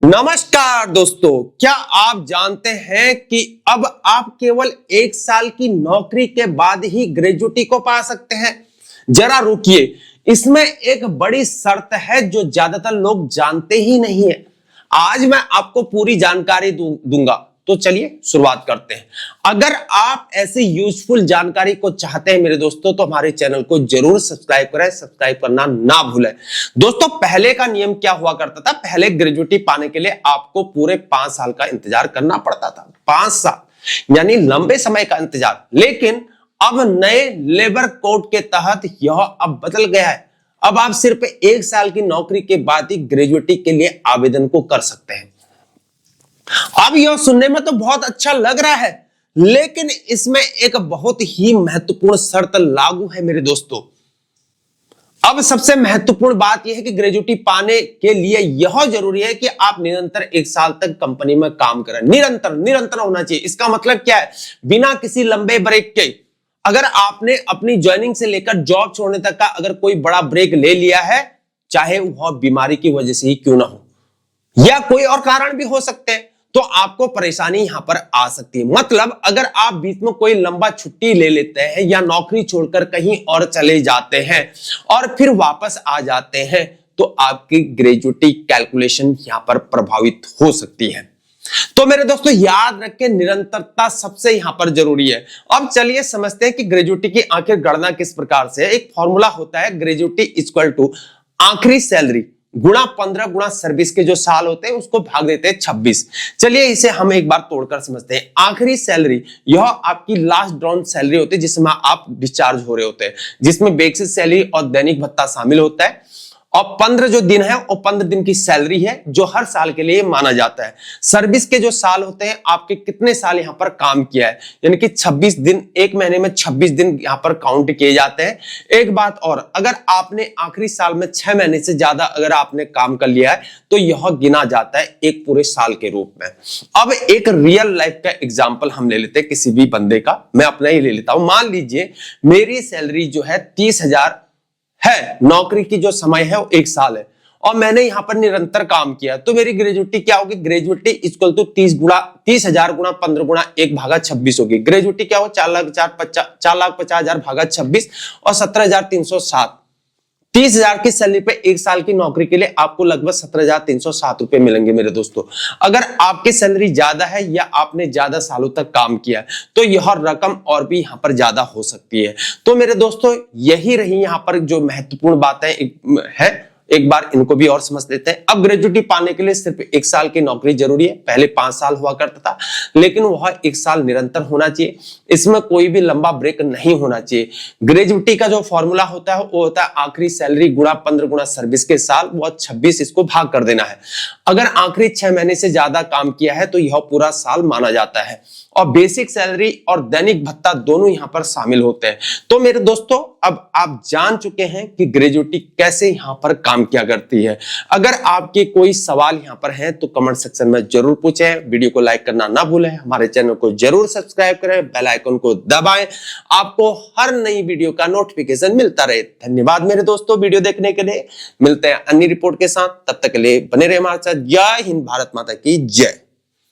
नमस्कार दोस्तों, क्या आप जानते हैं कि अब आप केवल 1 साल की नौकरी के बाद ही ग्रेजुएटी को पा सकते हैं। जरा रुकिए, इसमें एक बड़ी शर्त है जो ज्यादातर लोग जानते ही नहीं है। आज मैं आपको पूरी जानकारी दूंगा, तो चलिए शुरुआत करते हैं। अगर आप ऐसी यूजफुल जानकारी को चाहते हैं मेरे दोस्तों, तो हमारे चैनल को जरूर सब्सक्राइब करें, सब्सक्राइब करना ना भूलें। दोस्तों, पहले का नियम क्या हुआ करता था? पहले ग्रेजुएटी पाने के लिए आपको पूरे 5 साल का इंतजार करना पड़ता था। 5 साल यानी लंबे समय का इंतजार। लेकिन अब नए लेबर कोड के तहत यह अब बदल गया है। अब आप सिर्फ 1 साल की नौकरी के बाद ही ग्रेजुएटी के लिए आवेदन को कर सकते हैं। अब यह सुनने में तो बहुत अच्छा लग रहा है, लेकिन इसमें एक बहुत ही महत्वपूर्ण शर्त लागू है मेरे दोस्तों। अब सबसे महत्वपूर्ण बात यह है कि ग्रेजुएटी पाने के लिए यह जरूरी है कि आप निरंतर 1 साल तक कंपनी में काम करें। निरंतर होना चाहिए। इसका मतलब क्या है? बिना किसी लंबे ब्रेक के। अगर आपने अपनी ज्वाइनिंग से लेकर जॉब छोड़ने तक का अगर कोई बड़ा ब्रेक ले लिया है, चाहे वह बीमारी की वजह से ही क्यों ना हो या कोई और कारण भी हो सकते हैं, तो आपको परेशानी यहां पर आ सकती है। मतलब अगर आप बीच में कोई लंबा छुट्टी ले लेते हैं या नौकरी छोड़कर कहीं और चले जाते हैं और फिर वापस आ जाते हैं, तो आपकी ग्रेजुएटी कैलकुलेशन यहां पर प्रभावित हो सकती है। तो मेरे दोस्तों, याद रखें, निरंतरता सबसे यहां पर जरूरी है। अब चलिए समझते हैं कि ग्रेजुएटी की आखिर गणना किस प्रकार से है। एक फॉर्मूला होता है, ग्रेजुएटी इक्वल टू आखिरी सैलरी गुणा 15 गुणा सर्विस के जो साल होते हैं उसको भाग देते हैं 26। चलिए इसे हम एक बार तोड़कर समझते हैं। आखिरी सैलरी यह आपकी लास्ट ड्रॉन सैलरी होती है जिसमें आप डिस्चार्ज हो रहे होते हैं, जिसमें बेसिक सैलरी और दैनिक भत्ता शामिल होता है। और 15 जो दिन है वो 15 दिन की सैलरी है जो हर साल के लिए माना जाता है। सर्विस के जो साल होते हैं, आपके कितने साल यहां पर काम किया है, यानी कि 26 दिन, एक महीने में 26 दिन यहां पर काउंट किए जाते हैं। एक बात और, अगर आपने आखिरी साल में 6 महीने से ज्यादा अगर आपने काम कर लिया है तो यह गिना जाता है एक पूरे साल के रूप में। अब एक रियल लाइफ का एग्जाम्पल हम ले लेते हैं किसी भी बंदे का। मैं अपना ही ले लेता हूं। मान लीजिए मेरी सैलरी जो है 30,000 है, नौकरी की जो समय है वो 1 साल है और मैंने यहां पर निरंतर काम किया, तो मेरी ग्रेजुएटी क्या होगी? ग्रेजुएटी इक्वल टू 30,000 गुणा 15 गुणा 1 भागा 26 होगी। ग्रेजुएटी क्या हो? 4,50,000 भागा 26 और 17,307। 30,000 की सैलरी पे 1 साल की नौकरी के लिए आपको लगभग 17,307 रुपए मिलेंगे मेरे दोस्तों। अगर आपकी सैलरी ज्यादा है या आपने ज्यादा सालों तक काम किया तो यह रकम और भी यहां पर ज्यादा हो सकती है। तो मेरे दोस्तों, यही रही यहां पर जो महत्वपूर्ण बातें है, एक बार इनको भी और समझ लेते हैं। अब ग्रेजुएटी पाने के लिए सिर्फ 1 साल की नौकरी जरूरी है। पहले 5 साल हुआ करता था, लेकिन वह 1 साल निरंतर होना चाहिए। इसमें कोई भी लंबा ब्रेक नहीं होना चाहिए। ग्रेजुएटी का जो फॉर्मूला होता है वो होता है आखिरी सैलरी गुणा 15 गुणा सर्विस के साल, वो 26, इसको भाग कर देना है। अगर आखिरी 6 महीने से ज्यादा काम किया है तो यह पूरा साल माना जाता है। और बेसिक सैलरी और दैनिक भत्ता दोनों यहां पर शामिल होते हैं। तो मेरे दोस्तों, अब आप जान चुके हैं कि ग्रेजुएटी कैसे यहां पर काम किया करती है। अगर आपके कोई सवाल यहां पर है तो कमेंट सेक्शन में जरूर पूछें। वीडियो को लाइक करना ना भूलें, हमारे चैनल को जरूर सब्सक्राइब करें, बेल आइकन को दबाएं, आपको हर नई वीडियो का नोटिफिकेशन मिलता रहे। धन्यवाद मेरे दोस्तों वीडियो देखने के लिए। मिलते हैं अन्य रिपोर्ट के साथ, तब तक के लिए बने रहे हमारे साथ। जय हिंद, भारत माता की जय।